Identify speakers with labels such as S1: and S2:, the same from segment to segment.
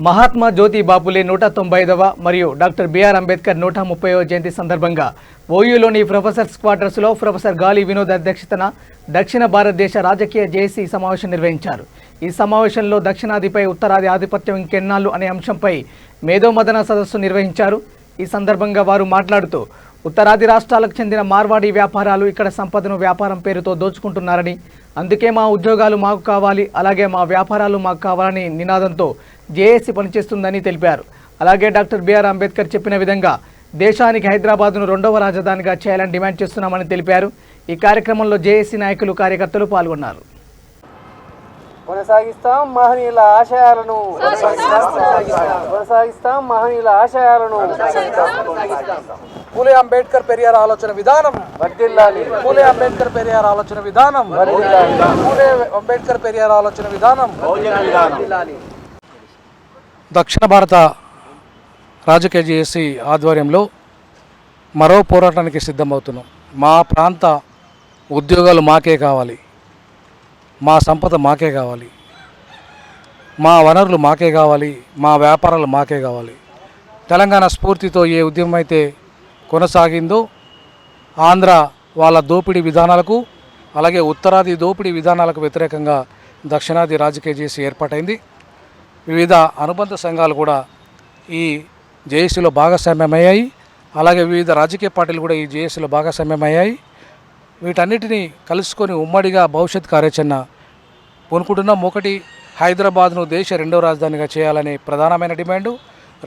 S1: మహాత్మా జ్యోతి బాపులే 195వ మరియు doctor BR Ambedkar 130వ జయంతి సందర్భంగా ఓయూలోని professors క్వార్టర్స్లో ప్రొఫెసర్ గాలి వినోద్ అధ్యక్షతన దక్షిణ భారతదేశ రాజకీయ జేఏసీ సమావేశం నిర్వహించారు. ఈ సమావేశంలో దక్షిణాదిపై ఉత్తరాది ఆధిపత్యం ఇంకెన్నాళ్ళు అనే అంశంపై మేధోమథన సదస్సు నిర్వహించారు. ఈ సందర్భంగా వారు మాట్లాడుతూ ఉత్తరాది రాష్ట్రాలకు చెందిన మార్వాడి వ్యాపారాలు ఇక్కడ సంపదను వ్యాపారం పేరుతో దోచుకుంటున్నారని, అందుకే మా ఉద్యోగాలు మాకు కావాలి, అలాగే మా వ్యాపారాలు మాకు కావాలని నినాదంతో జేఏసీ పనిచేస్తుందని తెలిపారు. అలాగే డాక్టర్ బిఆర్ అంబేద్కర్ చెప్పిన విధంగా దేశానికి హైదరాబాద్ను 2వ రాజధానిగా చేయాలని డిమాండ్ చేస్తున్నామని తెలిపారు. ఈ కార్యక్రమంలో జేఏసీ నాయకులు, కార్యకర్తలు పాల్గొన్నారు.
S2: కొనసాగిస్తాం మహనీయుల ఆశయాలను, కొనసాగిస్తాం మహనీయుల ఆశయాలను.
S3: పూలే అంబేద్కర్ పెరియార్ ఆలోచన విధానం
S2: వర్ధిల్లాలి,
S3: పూలే అంబేద్కర్ పెరియార్ ఆలోచన విధానం
S2: వర్ధిల్లాలి,
S3: పూలే అంబేద్కర్ పెరియార్ ఆలోచన విధానం.
S2: వర్ధిల్లాలి.
S3: దక్షిణ భారత రాజకీయ జేఏసీ ఆధ్వర్యంలో మరో పోరాటానికి సిద్ధమవుతున్నాం. మా ప్రాంత ఉద్యోగాలు మాకే కావాలి, మా సంపద మాకే కావాలి, మా వనరులు మాకే కావాలి, మా వ్యాపారాలు మాకే కావాలి. తెలంగాణ స్ఫూర్తితో ఏ ఉద్యమం అయితే కొనసాగిందో ఆంధ్ర వాళ్ళ దోపిడీ విధానాలకు, అలాగే ఉత్తరాది దోపిడీ విధానాలకు వ్యతిరేకంగా దక్షిణాది రాజకీయ జేఏసీ ఏర్పాటైంది. వివిధ అనుబంధ సంఘాలు కూడా ఈ జేఏసీలో భాగస్వామ్యమయ్యాయి. అలాగే వివిధ రాజకీయ పార్టీలు కూడా ఈ జేఏసీలో భాగస్వామ్యమయ్యాయి. వీటన్నిటినీ కలుసుకొని ఉమ్మడిగా భవిష్యత్ కార్యాచరణ పూనుకుంటున్నాం. ఒకటి, హైదరాబాద్ను దేశ 2వ రాజధానిగా చేయాలనే ప్రధానమైన డిమాండు.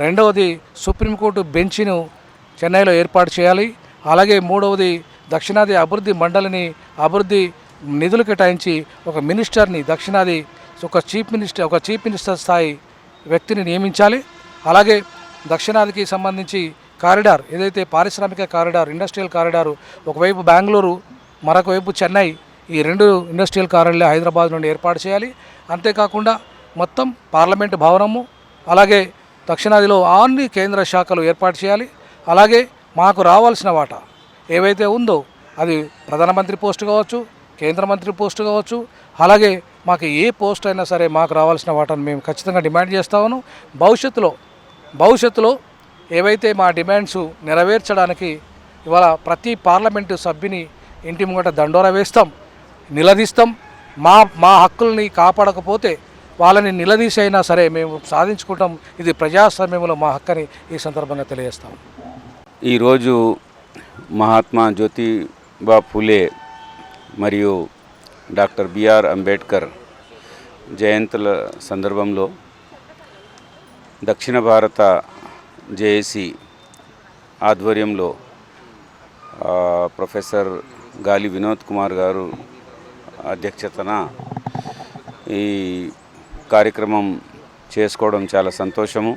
S3: రెండవది, సుప్రీంకోర్టు బెంచ్ను చెన్నైలో ఏర్పాటు చేయాలి. అలాగే మూడవది, దక్షిణాది అభివృద్ధి మండలిని అభివృద్ధి నిధులు కేటాయించి ఒక మినిస్టర్ని, దక్షిణాది ఒక చీఫ్ మినిస్టర్ స్థాయి వ్యక్తిని నియమించాలి. అలాగే దక్షిణాదికి సంబంధించి కారిడార్, ఏదైతే పారిశ్రామిక కారిడార్, ఇండస్ట్రియల్ కారిడారు, ఒకవైపు బెంగళూరు, మరొక వైపు చెన్నై, ఈ 2 ఇండస్ట్రియల్ కారిడార్లు హైదరాబాద్ నుండి ఏర్పాటు చేయాలి. అంతేకాకుండా మొత్తం పార్లమెంటు భవనము, అలాగే దక్షిణాదిలో అన్ని కేంద్ర శాఖలు ఏర్పాటు చేయాలి. అలాగే మాకు రావాల్సిన వాటా ఏవైతే ఉందో అది ప్రధానమంత్రి పోస్టు కావచ్చు, కేంద్ర మంత్రి పోస్టు కావచ్చు, అలాగే మాకు ఏ పోస్ట్ అయినా సరే మాకు రావాల్సిన వాటాను మేము ఖచ్చితంగా డిమాండ్ చేస్తాము. భవిష్యత్తులో ఏవైతే మా డిమాండ్స్ నెరవేర్చడానికి ఇవాళ ప్రతి పార్లమెంటు సభ్యుని ఇంటి ముంగట దండోరా వేస్తాం, నిలదీస్తాం. మా హక్కుల్ని కాపాడకపోతే వాళ్ళని నిలదీసి అయినా సరే మేము సాధించుకుంటాం. ఇది ప్రజాస్వామ్యంలో మా హక్కని ఈ సందర్భంగా తెలియజేస్తాం.
S4: ఈరోజు మహాత్మా జ్యోతిబా ఫులే మరియు డాక్టర్ బిఆర్ అంబేద్కర్ జయంతుల సందర్భంలో దక్షిణ భారత జేఏసీ ఆధ్వర్యంలో ప్రొఫెసర్ గాలి వినోద్ కుమార్ గారు అధ్యక్షతన ఈ కార్యక్రమం చేసుకోవడం చాలా సంతోషము.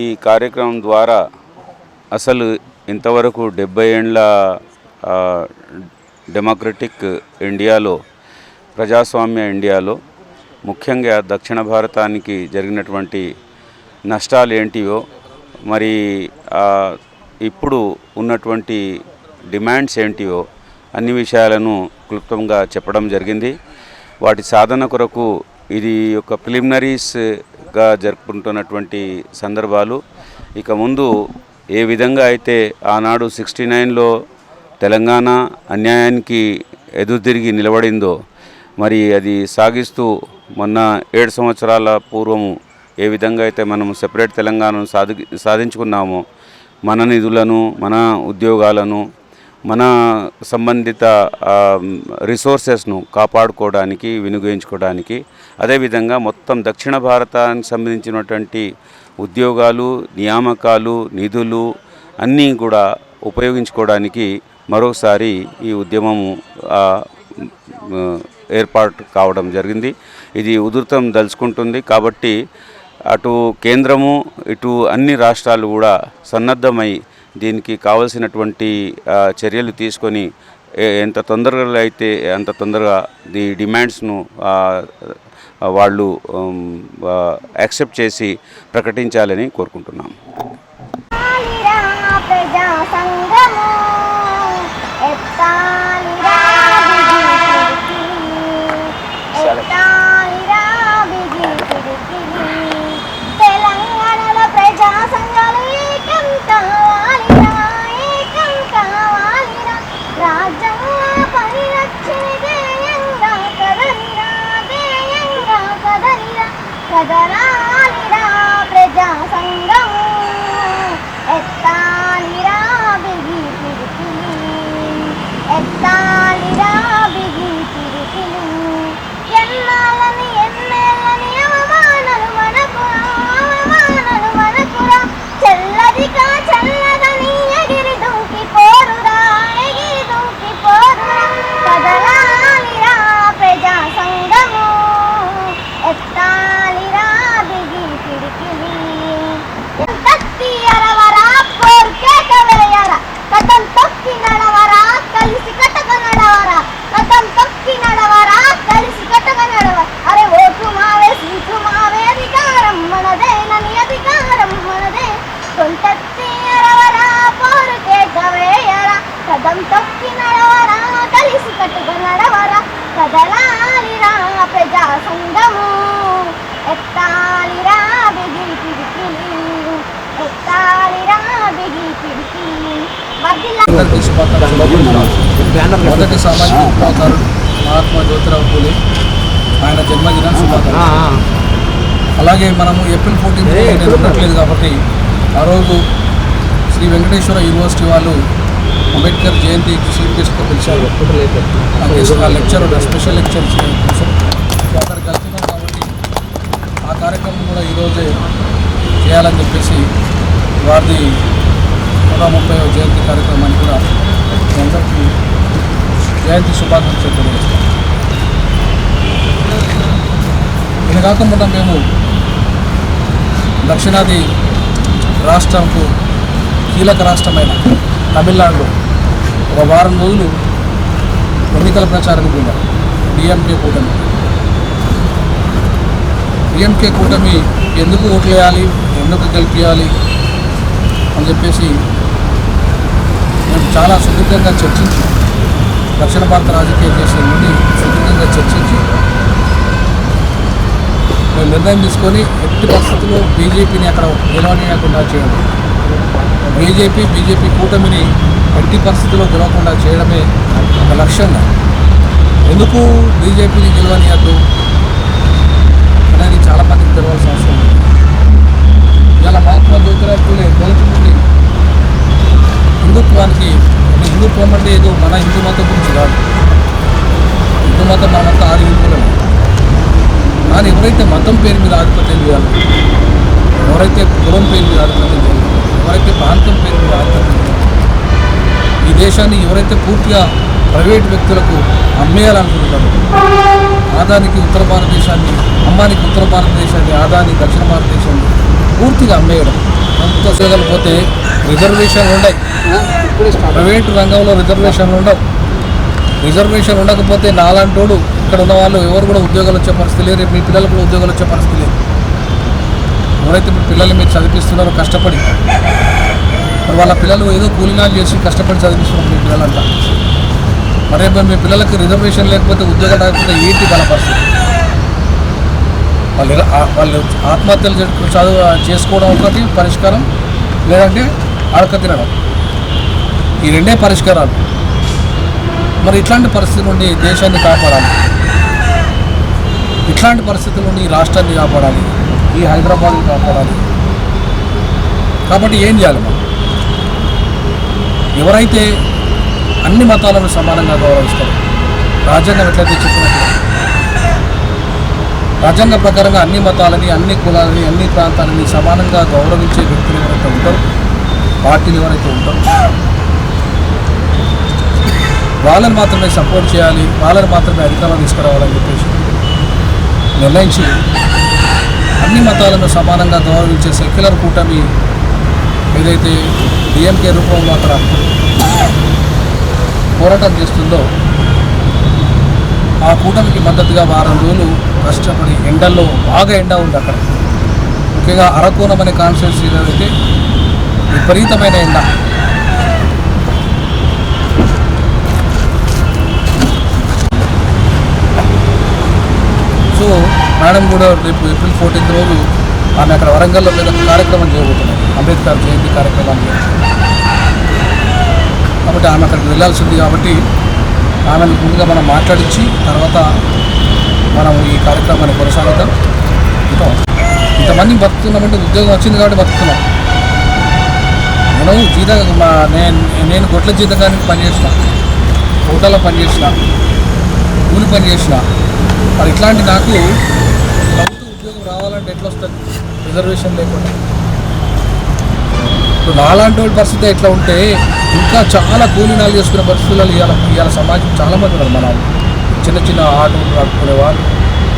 S4: ఈ కార్యక్రమం ద్వారా అసలు ఇంతవరకు 70 ఏండ్ల డెమోక్రటిక్ ఇండియాలో, ప్రజాస్వామ్య ఇండియాలో ముఖ్యంగా దక్షిణ భారతానికి జరిగినటువంటి నష్టాలు ఏంటివో, మరి ఇప్పుడు ఉన్నటువంటి డిమాండ్స్ ఏంటివో అన్ని విషయాలను క్లుప్తంగా చెప్పడం జరిగింది. వాటి సాధన కొరకు ఇది ఒక ప్రిలిమినరీస్గా జరుపుకుంటున్నటువంటి సందర్భాలు. ఇక ముందు ఏ విధంగా అయితే ఆనాడు 69లో తెలంగాణ అన్యాయానికి ఎదురుతిరిగి నిలబడిందో, మరి అది సాగిస్తూ మొన్న 7 సంవత్సరాల పూర్వము ఏ విధంగా అయితే మనం సెపరేట్ తెలంగాణను సాధించుకున్నామో, మన నిధులను, మన ఉద్యోగాలను, మన సంబంధిత రిసోర్సెస్ను కాపాడుకోవడానికి, వినియోగించుకోవడానికి, అదేవిధంగా మొత్తం దక్షిణ భారతానికి సంబంధించినటువంటి ఉద్యోగాలు, నియామకాలు, నిధులు అన్నీ కూడా ఉపయోగించుకోవడానికి మరోసారి ఈ ఉద్యమము ఏర్పాటు కావడం జరిగింది. ఇది ఉధృతం దలుచుకుంటుంది. కాబట్టి అటు కేంద్రము, ఇటు అన్ని రాష్ట్రాలు కూడా సన్నద్ధమై దీనికి కావలసినటువంటి చర్యలు తీసుకొని ఎంత తొందరగా అయితే అంత తొందరగా ఈ డిమాండ్స్ను వాళ్ళు యాక్సెప్ట్ చేసి ప్రకటించాలని కోరుకుంటున్నాం.
S5: Ettaira bigi రాజ్యాంగ పరిరక్షణ ధ్యేయంగా కదలిరా ధ్యేయంగా కదలిరా కదలాలిరా ప్రజా సంఘము ఎత్తాలిరా బిగి పిడికిలి ఎత్తాలిరా బిగి పిడికిలి ఎన్నాళ్ళని ఎన్నేళ్ళని అవమానాలు మనకురా చల్లదిగా చల్లదని ఎగిరి దూకి పోరురా కదలాలిరా ప్రజా సంఘము ఎత్తాలిరా బిగి పిడికిలి తత్తి అరవరా పోర్కేట వేయరా కథం తొక్కి నడవరా కలిసి కటక నడవరా కథం తొక్కి నడవరా కలిసి కటక నడవరా అరే ఓటు మావే సీటు మావే అధికారం మనదేనని అధికారం మనదే తొంతత్తి అరవరా పోర్కేట వేయరా కథం తొక్కి నడవరా కలిసి కటక నడవరా కదలాలిరా ప్రజా సంఘము ఎత్తాలిరా బిగి పిడికిలి ఎత్తాలిరా బిగి పిడికిలి
S3: అందరికీ శుభాకాంక్షలు. మొదటి సామాజిక విప్లవకారుడు మహాత్మా జ్యోతిరావు పూలే ఆయన జన్మదిన శుభాకాంక్షలు. అలాగే మనము ఏప్రిల్ 14 నేను ఉండట్లేదు కాబట్టి ఆ రోజు శ్రీ వెంకటేశ్వర యూనివర్సిటీ వాళ్ళు అంబేద్కర్ జయంతి చీఫ్ గెస్ట్గా పిలిచారు. ఆ లెక్చర్ స్పెషల్ లెక్చర్ ఇచ్చిన కోసం అక్కడికి వెళ్తున్నాం కాబట్టి ఆ కార్యక్రమం కూడా ఈరోజే చేయాలని చెప్పేసి వారిది 130వ జయంతి కార్యక్రమాన్ని కూడా మీ అందరికీ జయంతి శుభాకాంక్షలు తెలియజేస్తాం. ఇది కాకుండా మేము దక్షిణాది రాష్ట్రంకు కీలక రాష్ట్రమైన తమిళనాడులో ఒక వారం రోజులు ఎన్నికల ప్రచారానికి వెళ్ళాం. డిఎంకే కూటమి ఎందుకు ఓట్లేయాలి, ఎందుకు గెలిపించాలి అని చెప్పేసి మేము చాలా సుదీర్ఘంగా చర్చించి దక్షిణ భారత రాజకీయ దేశం నుండి సుదీర్ఘంగా చర్చించి మేము నిర్ణయం తీసుకొని ఎట్టి పరిస్థితుల్లో బీజేపీని అక్కడ గెలవనీయకుండా చేయడం, బీజేపీ కూటమిని ఎట్టి పరిస్థితుల్లో గెలవకుండా చేయడమే ఒక లక్ష్యంగా. ఎందుకు బీజేపీని గెలవనీయద్దు అనేది చాలా మందికి తెలవాల్సిన అవసరం ఉంది. ఇలా మహాత్మా జ్యోతిరావు పూలే మొదటి నుండి హిందుత్వానికి, హిందుత్వం అంటే ఏదో మన హిందూ మతం గురించి కాదు. హిందూ మతం మనమంతా ఆది హిందువులమే. కానీ ఎవరైతే మతం పేరు మీద ఆధిపత్యం చేయాలి, ఎవరైతే కులం పేరు మీద ఆధిపత్యం చేయాలి, ఎవరైతే ప్రాంతం పేరు మీద ఆధిపత్యం చేయాలి, ఈ దేశాన్ని ఎవరైతే పూర్తిగా ప్రైవేట్ వ్యక్తులకు అమ్మేయాలనుకుంటున్నారు, ఆదానికి ఉత్తర భారతదేశాన్ని, అంబానికి ఉత్తర భారతదేశాన్ని, ఆదాని దక్షిణ భారతదేశాన్ని పూర్తిగా అమ్మేయడం. అంత చేయగలిగిపోతే రిజర్వేషన్లు ఉన్నాయి. ప్రైవేటు రంగంలో రిజర్వేషన్లు ఉండవు. రిజర్వేషన్ ఉండకపోతే నాలాంటోడు ఇక్కడ ఉన్న వాళ్ళు ఎవరు కూడా ఉద్యోగాలు వచ్చే పరిస్థితి లేదు. రేపు మీ పిల్లలు కూడా ఉద్యోగాలు వచ్చే పరిస్థితి లేదు. ఎవరైతే మీ పిల్లల్ని మీరు చదివిస్తున్నారో కష్టపడి, మరి వాళ్ళ పిల్లలు ఏదో కూలినాలు చేసి కష్టపడి చదివిస్తున్నారు మీ పిల్లలంతా. మరి మీ పిల్లలకి రిజర్వేషన్ లేకపోతే ఉద్యోగం లేకపోతే ఏంటి వాళ్ళ పరిస్థితి? వాళ్ళు ఆత్మహత్యలు చదువు చేసుకోవడం ఒకటి పరిష్కారం, లేదంటే అడక తినడం. ఈ రెండే పరిష్కారాలు. మరి ఇట్లాంటి పరిస్థితి నుండి దేశాన్ని కాపాడాలి, ఇట్లాంటి పరిస్థితుల నుండి ఈ రాష్ట్రాన్ని కాపాడాలి, ఈ హైదరాబాద్ని కాపాడాలి. కాబట్టి ఏం చేయాలి మనం? ఎవరైతే అన్ని మతాలను సమానంగా గౌరవిస్తారు, రాజ్యాంగం ఎట్లయితే చెప్పినట్టు రాజ్యాంగ ప్రకారంగా అన్ని మతాలని, అన్ని కులాలని, అన్ని ప్రాంతాలని సమానంగా గౌరవించే వ్యక్తులు ఎవరైతే ఉంటారో, పార్టీలు ఎవరైతే ఉంటారో వాళ్ళని మాత్రమే సపోర్ట్ చేయాలి, వాళ్ళని మాత్రమే అధికారంలో తీసుకురావాలని చెప్పేసి నిర్ణయించి అన్ని మతాలను సమానంగా గౌరవించే సెక్యులర్ కూటమి ఏదైతే డిఎంకే రూపంలో అక్కడ పోరాటం చేస్తుందో ఆ కూటమికి మద్దతుగా వారం రోజులు కష్టపడి ఎండల్లో బాగా ఎండ ఉంది అక్కడ. ముఖ్యంగా అరకోణం అనే కాన్స్టిట్యున్సీలో అయితే విపరీతమైన ఎండ. సో మేడం కూడా రేపు ఏప్రిల్ 14 రోజు ఆమె అక్కడ వరంగల్లో పెద్ద కార్యక్రమం చేయబోతున్నారు, అంబేద్కర్ జయంతి కార్యక్రమాన్ని. కాబట్టి ఆమె అక్కడికి వెళ్ళాల్సింది కాబట్టి ఆమెను ముందుగా మనం మాట్లాడించి తర్వాత మనం ఈ కార్యక్రమాన్ని కొనసాగిద్దాం. ఇంతమంది బతుకుతున్నామంటే ఉద్యోగం వచ్చింది కాబట్టి బతుకుతున్నాం. నేను గొడ్ల జీతగానికి పనిచేసిన, హోటల్లో పనిచేసిన, కూలి పని చేసిన. మరి ఇట్లాంటి నాకు ప్రభుత్వ ఉద్యోగం రావాలంటే ఎట్లా వస్తుంది రిజర్వేషన్ లేకుండా? ఇప్పుడు నాలాంటి వాళ్ళ పరిస్థితి ఎట్లా ఉంటే ఇంకా చాలా కూలీనాలు చేసుకునే పరిస్థితుల్లో ఇవాళ సమాజం చాలామంది ఉన్నారు. మన చిన్న చిన్న ఆటోలు నడుపుకునే వాళ్ళు,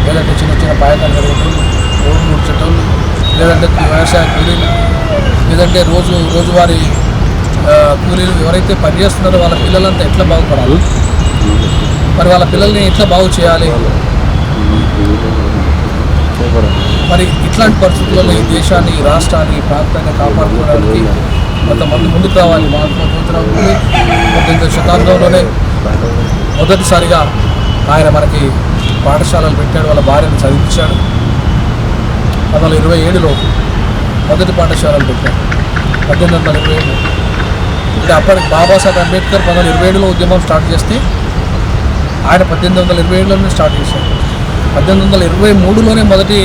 S3: లేదంటే చిన్న చిన్న పాయకాలు జరుగుతుంది, రోడ్లు ముడిచేటోళ్ళు, లేదంటే వ్యవసాయ కూలీలు, లేదంటే రోజువారీ కూలీలు ఎవరైతే పనిచేస్తున్నారో వాళ్ళ పిల్లలంతా ఎట్లా బాగుపడాలి, మరి వాళ్ళ పిల్లల్ని ఎట్లా బాగు చేయాలి? మరి ఇట్లాంటి పరిస్థితుల్లో ఈ దేశాన్ని, ఈ రాష్ట్రాన్ని, ఈ ప్రాంతాన్ని కాపాడుకోవడానికి కొంతమంది ముందుకు రావాలి. మహాత్మా జ్యోతిరావు పూలే 18వ శతాబ్దంలోనే మొదటిసారిగా ఆయన మనకి పాఠశాలలు పెట్టాడు, వాళ్ళ భార్యను చదివించాడు. 1927లో మొదటి పాఠశాలలు పెట్టాడు, 1827. అంటే అప్పటికి బాబాసాహెబ్ అంబేద్కర్ 1927లో ఉద్యమం స్టార్ట్ చేస్తే ఆయన 1827లోనే స్టార్ట్ చేశారు. 1823లోనే మొదటి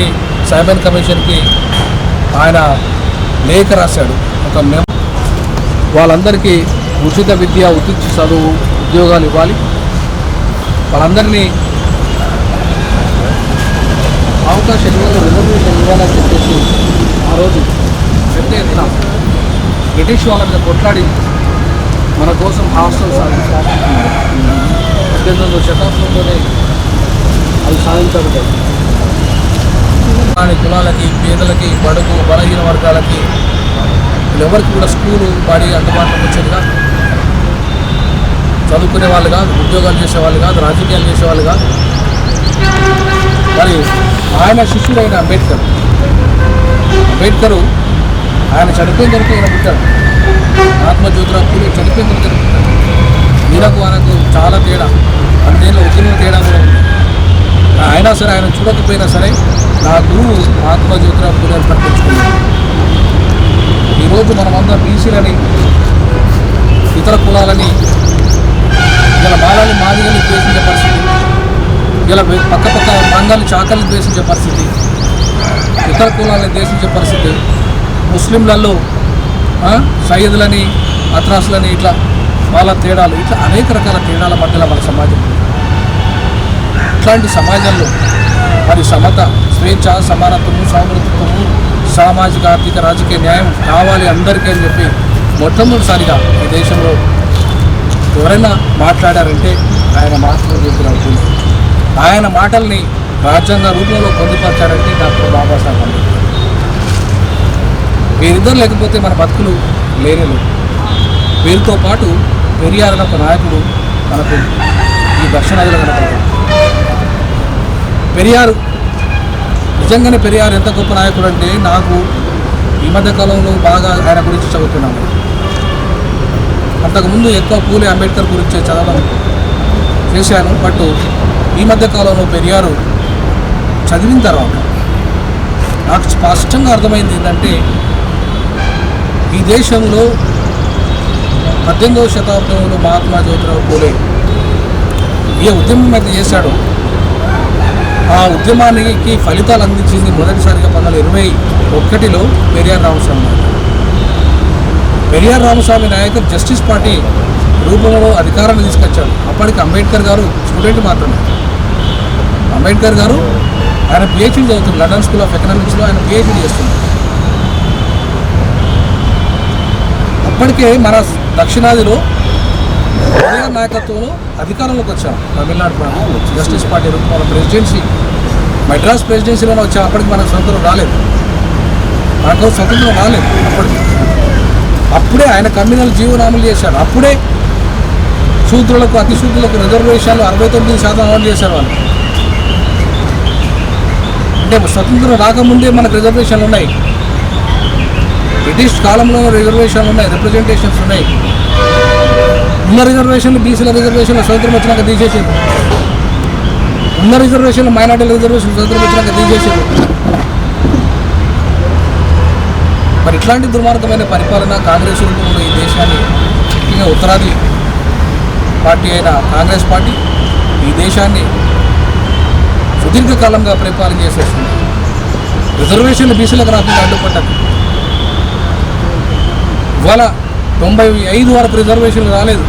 S3: సైమన్ కమిషన్కి ఆయన లేఖ రాశాడు. వాళ్ళందరికీ ఉచిత విద్య, ఉచిత చదువు, ఉద్యోగాలు ఇవ్వాలి, వాళ్ళందరినీ అవకాశం ఇవ్వాలి, రిజర్వేషన్ ఇవ్వాలని చెప్పేసి ఆ రోజు పెద్ద ఎత్తున బ్రిటిష్ వాళ్ళ మీద కొట్లాడి మన కోసం హాస్టల్ సాధించారు. 18వ శతాబ్దంలోనే అది సాధించబడ్డాయి. కానీ కులాలకి, పేదలకి, బడుగు బలహీన వర్గాలకి ఎవరికి కూడా స్కూలు, బడి అందుబాటులోకి వచ్చేది కాదు. చదువుకునే వాళ్ళు కాదు, ఉద్యోగాలు చేసేవాళ్ళు కాదు, రాజకీయాలు చేసేవాళ్ళు కాదు. మరి ఆయన శిష్యుడైన అంబేద్కరు ఆయన చనిపోయిన వరకు ఈయన పుట్టాడు. మహాత్మా జ్యోతిరావు పూలే చనిపోయిన వరకు పుట్టాడు. ఈయనకు ఆయనకు చాలా తేడా, 10 ఏళ్ళ ఉద్యమం తేడా కూడా ఉంది. అయినా సరే ఆయన చూడకపోయినా సరే నా గురువు మహాత్మా జ్యోతిరావు పూలే అని ప్రకటించుకున్నాడు. ఈరోజు మనమంతా బీసీలని, ఇతర కులాలని, ఇలా బాలని మాదిగని ద్వేషించే పరిస్థితి, ఇలా పక్క రంగాలు చాకల్ని ద్వేషించే పరిస్థితి, ఇతర కులాలని ద్వేషించే పరిస్థితి, ముస్లింలలో సయ్యదులని, అత్రాసులని, ఇట్లా వాళ్ళ తేడాలు, ఇట్లా అనేక రకాల తేడాల మధ్యలో మన సమాజం. ఇట్లాంటి సమాజంలో మరి సమత, స్వేచ్ఛ, సమానత్వము, సౌమృతత్వము, సామాజిక, ఆర్థిక, రాజకీయ న్యాయం కావాలి అందరికీ అని చెప్పి మొట్టమొదటిసారిగా ఈ దేశంలో ఎవరైనా మాట్లాడారంటే ఆయన మహాత్మా జ్యోతిరావు పూలే. ఆయన మాటల్ని రాజ్యాంగ రూపంలో పొందుపరచారంటే డాక్టర్ బాబాసాహెబ్ అంబేద్కర్. వీరిద్దరు లేకపోతే మన బతుకులు లేనేలేదు. వీరితో పాటు పెరియార్ అనే ఒక నాయకుడు మనకు ఈ దక్షిణాదిలో కనపడతాడు. పెరియారు నిజంగానే పెరియార్ ఎంత గొప్ప నాయకుడు అంటే నాకు ఈ మధ్యకాలంలో బాగా ఆయన గురించి చదువుతున్నాను. అంతకుముందు ఎక్కువ పూలే, అంబేద్కర్ గురించి చదవడం చేశాను. బట్ ఈ మధ్యకాలంలో పెరియారు చదివిన తర్వాత నాకు స్పష్టంగా అర్థమైంది ఏంటంటే ఈ దేశంలో 18వ శతాబ్దంలో మహాత్మా జ్యోతిరావు పూలే ఏ ఉద్యమం అయితే చేశాడో ఆ ఉద్యమానికి ఫలితాలు అందించింది మొదటిసారిగా 1921లో పెరియార్ రామస్వామి నాయక్. పెరియార్ రామస్వామి నాయక్ జస్టిస్ పార్టీ రూపంలో అధికారాన్ని తీసుకొచ్చాడు. అప్పటికి అంబేద్కర్ గారు స్టూడెంట్ మాత్రమే. అంబేద్కర్ గారు ఆయన పిహెచ్డీ చదువుతుంది, లండన్ స్కూల్ ఆఫ్ ఎకనామిక్స్లో ఆయన పిహెచ్డీ చేస్తున్నారు. అప్పటికే మన దక్షిణాదిలో పెరియార్ నాయకత్వంలో అధికారంలోకి వచ్చాం. తమిళనాడు ప్రాంతంలో జస్టిస్ పార్టీ రూపంలో ప్రెసిడెన్సీ, మద్రాస్ ప్రెసిడెన్సీలోనే వచ్చాం. అప్పటికి మనకు స్వతంత్రం రాలేదు, అప్పుడే ఆయన కమ్యూనల్ జీవనామలు చేశారు. అప్పుడే శూద్రులకు, అతి శూద్రులకు రిజర్వేషన్లు 69% అమలు చేశారు వాళ్ళు. అంటే స్వతంత్రం రాకముందే మనకు రిజర్వేషన్లు ఉన్నాయి. బ్రిటిష్ కాలంలో రిజర్వేషన్లు ఉన్నాయి, రిప్రజెంటేషన్స్ ఉన్నాయి. ఉన్న రిజర్వేషన్లు, బీసీల రిజర్వేషన్లు స్వతంత్రం వచ్చినాక తీసేసారు. ఉన్న రిజర్వేషన్లు, మైనార్టీల రిజర్వేషన్లు స్వతంత్రం వచ్చినాక తీసేసారు. మరి ఇట్లాంటి దుర్మార్గమైన పరిపాలన కాంగ్రెస్ రూపంలో ఈ దేశాన్ని ముఖ్యంగా ఉత్తరాది పార్టీ అయిన కాంగ్రెస్ పార్టీ ఈ దేశాన్ని సుదీర్ఘకాలంగా పరిపాలన చేసేస్తుంది. రిజర్వేషన్లు బీసీలకు రాకుండా అడ్డుపడ్డారు. ఇవాళ 95 వరకు రిజర్వేషన్లు రాలేదు.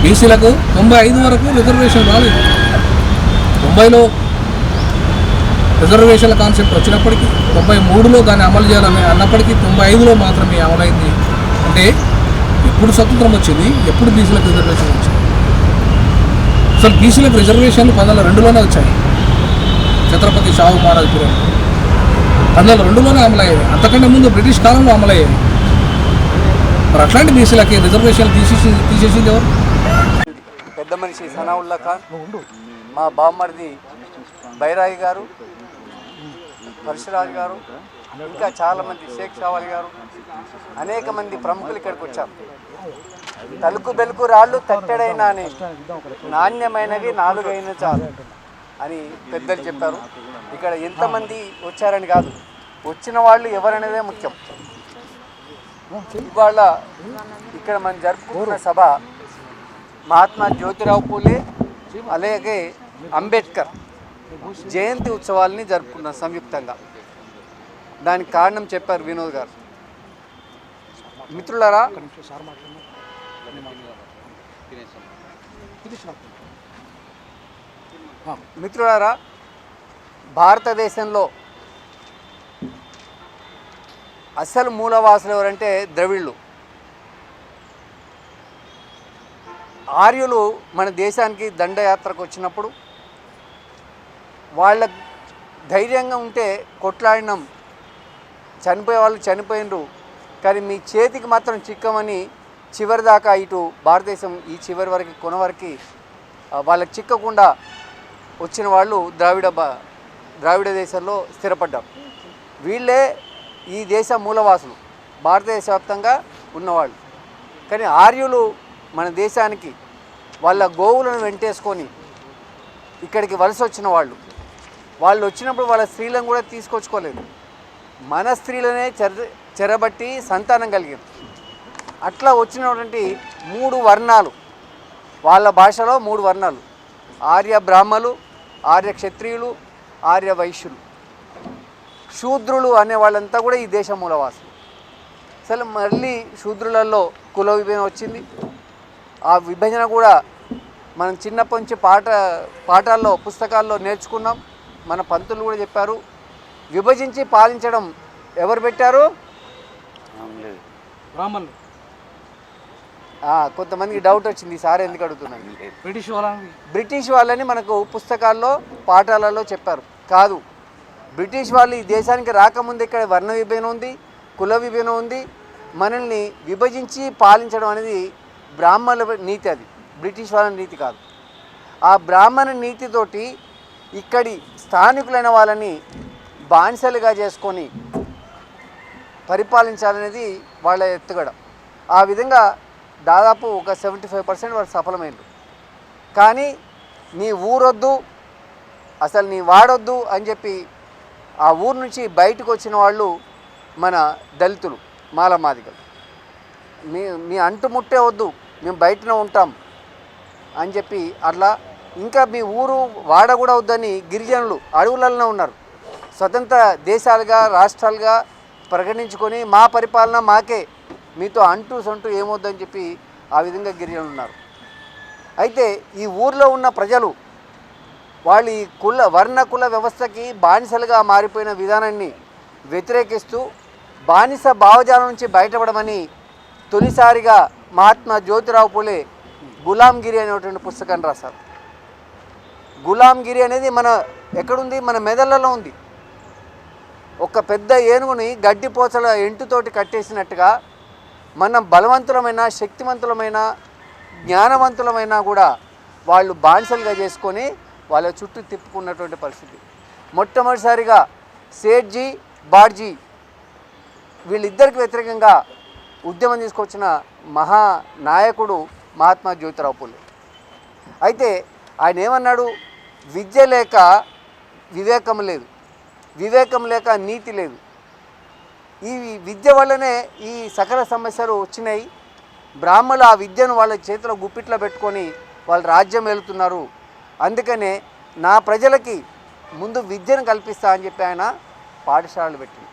S3: బీసీలకు 95 వరకు రిజర్వేషన్ రాలేదు. 90లో రిజర్వేషన్ల కాన్సెప్ట్ వచ్చినప్పటికీ 93లో దాన్ని అమలు చేయాలని అన్నప్పటికీ 95లో మాత్రమే అమలైంది. అంటే ఎప్పుడు స్వతంత్రం వచ్చింది, ఎప్పుడు బీసీలకు రిజర్వేషన్ వచ్చింది? అసలు బీసీలకు రిజర్వేషన్లు 2002లోనే వచ్చాయి. ఛత్రపతి షాహు మహారాజ్ పీరియడ్ 2002లోనే అమలయ్యాయి. అంతకంటే ముందు బ్రిటిష్ కాలంలో అమలయ్యాయి. మరి అట్లాంటి బీసీలకి రిజర్వేషన్లు తీసేసింది ఎవరు?
S2: పెద్ద మనిషి సనావుల్లా ఖాన్, మా బామ్మర్ది బైరాగి గారు, పరశురాజు గారు, ఇంకా చాలామంది షేక్ షావాలి గారు, అనేక మంది ప్రముఖులు ఇక్కడికి వచ్చారు. తలుకు బెలుకు రాళ్ళు తట్టెడైనా అని నాణ్యమైనవి 4 అయినా చాలు అని పెద్దలు చెప్పారు. ఇక్కడ ఎంతమంది వచ్చారని కాదు, వచ్చిన వాళ్ళు ఎవరనేదే ముఖ్యం. ఇవాళ ఇక్కడ మనం జరుపుకుంటున్న సభ మహాత్మా జ్యోతిరావు పూలే అలాగే అంబేద్కర్ జయంతి ఉత్సవాల్ని జరుపుకున్నాం సంయుక్తంగా. దానికి కారణం చెప్పారు వినోద్ గారు. మిత్రులారా, భారతదేశంలో అసలు మూలవాసులు ఎవరంటే ద్రవిడులు. ఆర్యులు మన దేశానికి దండయాత్రకు వచ్చినప్పుడు వాళ్ళ ధైర్యంగా ఉంటే కొట్లాడినాం, చనిపోయే వాళ్ళు చనిపోయినరు, కానీ మీ చేతికి మాత్రం చిక్కమని చివరి దాకా ఇటు భారతదేశం ఈ చివరి వరకు కొన వరకు వాళ్ళకి చిక్కకుండా వచ్చిన వాళ్ళు ద్రావిడ దేశంలో స్థిరపడ్డారు. వీళ్ళే ఈ దేశ మూలవాసులు, భారతదేశ వ్యాప్తంగా ఉన్నవాళ్ళు. కానీ ఆర్యులు మన దేశానికి వాళ్ళ గోవులను వెంటేసుకొని ఇక్కడికి వలస వచ్చిన వాళ్ళు వచ్చినప్పుడు వాళ్ళ స్త్రీలను కూడా తీసుకొచ్చుకోలేదు. మన స్త్రీలనే చెరబట్టి సంతానం కలిగింది. అట్లా వచ్చినటువంటి 3 వర్ణాలు, వాళ్ళ భాషలో 3 వర్ణాలు: ఆర్య బ్రాహ్మలు, ఆర్య క్షత్రియులు, ఆర్య వైశ్యులు. శూద్రులు అనే వాళ్ళంతా కూడా ఈ దేశ మూలవాసులు. అసలు మళ్ళీ శూద్రులలో కుల విభజన వచ్చింది. ఆ విభజన కూడా మనం చిన్నప్పటి నుంచి పాఠాల్లో పుస్తకాల్లో నేర్చుకున్నాం. మన పంతులు కూడా చెప్పారు, విభజించి పాలించడం ఎవరు పెట్టారు?
S3: బ్రాహ్మణులు.
S2: కొంతమందికి డౌట్ వచ్చింది, ఈసారి ఎందుకు అడుగుతున్నాను.
S3: బ్రిటిష్
S2: వాళ్ళని మనకు పుస్తకాల్లో పాఠాలలో చెప్పారు. కాదు, బ్రిటిష్ వాళ్ళు ఈ దేశానికి రాకముందు ఇక్కడ వర్ణ విభజన ఉంది, కుల విభజన ఉంది. మనల్ని విభజించి పాలించడం అనేది బ్రాహ్మణుల నీతి, అది బ్రిటిష్ వాళ్ళ నీతి కాదు. ఆ బ్రాహ్మణ నీతితోటి ఇక్కడి స్థానికులైన వాళ్ళని బానిసలుగా చేసుకొని పరిపాలించాలనేది వాళ్ళ ఎత్తుగడ. ఆ విధంగా దాదాపు ఒక 75% వారు సఫలమైనరు. కానీ నీ ఊరొద్దు, అసలు నీ వాడొద్దు అని చెప్పి ఆ ఊరు నుంచి బయటకు వచ్చిన వాళ్ళు మన దళితులు, మాలమాదిగలు. మీ అంటుముట్టే వద్దు, మేము బయటనే ఉంటాం అని చెప్పి అట్లా. ఇంకా మీ ఊరు వాడ కూడా వద్దని గిరిజనులు అడవులలో ఉన్నారు. స్వతంత్ర దేశాలుగా రాష్ట్రాలుగా ప్రకటించుకొని మా పరిపాలన మాకే, మీతో అంటూ సొంటూ ఏమొద్దని చెప్పి ఆ విధంగా గిరిజనులు ఉన్నారు. అయితే ఈ ఊర్లో ఉన్న ప్రజలు వాళ్ళు ఈ వర్ణ కుల వ్యవస్థకి బానిసలుగా మారిపోయిన విధానాన్ని వ్యతిరేకిస్తూ బానిస భావజాలం నుంచి బయటపడమని తొలిసారిగా మహాత్మా జ్యోతిరావు పూలే గులాంగిరి అనేటువంటి పుస్తకాన్ని రాశారు. గులాంగిరి అనేది మన ఎక్కడుంది? మన మెదళ్ళలో ఉంది. ఒక పెద్ద ఏనుగుని గడ్డిపోచల ఎంటుతోటి కట్టేసినట్టుగా మనం బలవంతులమైన, శక్తివంతులమైన, జ్ఞానవంతులమైనా కూడా వాళ్ళు బానిసలుగా చేసుకొని వాళ్ళ చుట్టూ తిప్పుకున్నటువంటి పరిస్థితి. మొట్టమొదటిసారిగా సేఠ్జీ, బాడ్జీ వీళ్ళిద్దరికి వ్యతిరేకంగా ఉద్యమం తీసుకొచ్చిన మహానాయకుడు మహాత్మా జ్యోతిరావు పూలే. అయితే ఆయన ఏమన్నాడు? విద్య లేక వివేకం లేదు, వివేకం లేక నీతి లేదు. ఈ విద్య వల్లనే ఈ సకల సమస్యలు వచ్చినాయి. బ్రాహ్మణులు ఆ విద్యను వాళ్ళ చేతిలో గుప్పిట్లో పెట్టుకొని వాళ్ళు రాజ్యం వెళుతున్నారు. అందుకనే నా ప్రజలకి ముందు విద్యను కల్పిస్తా అని చెప్పి ఆయన పాఠశాలలు పెట్టింది.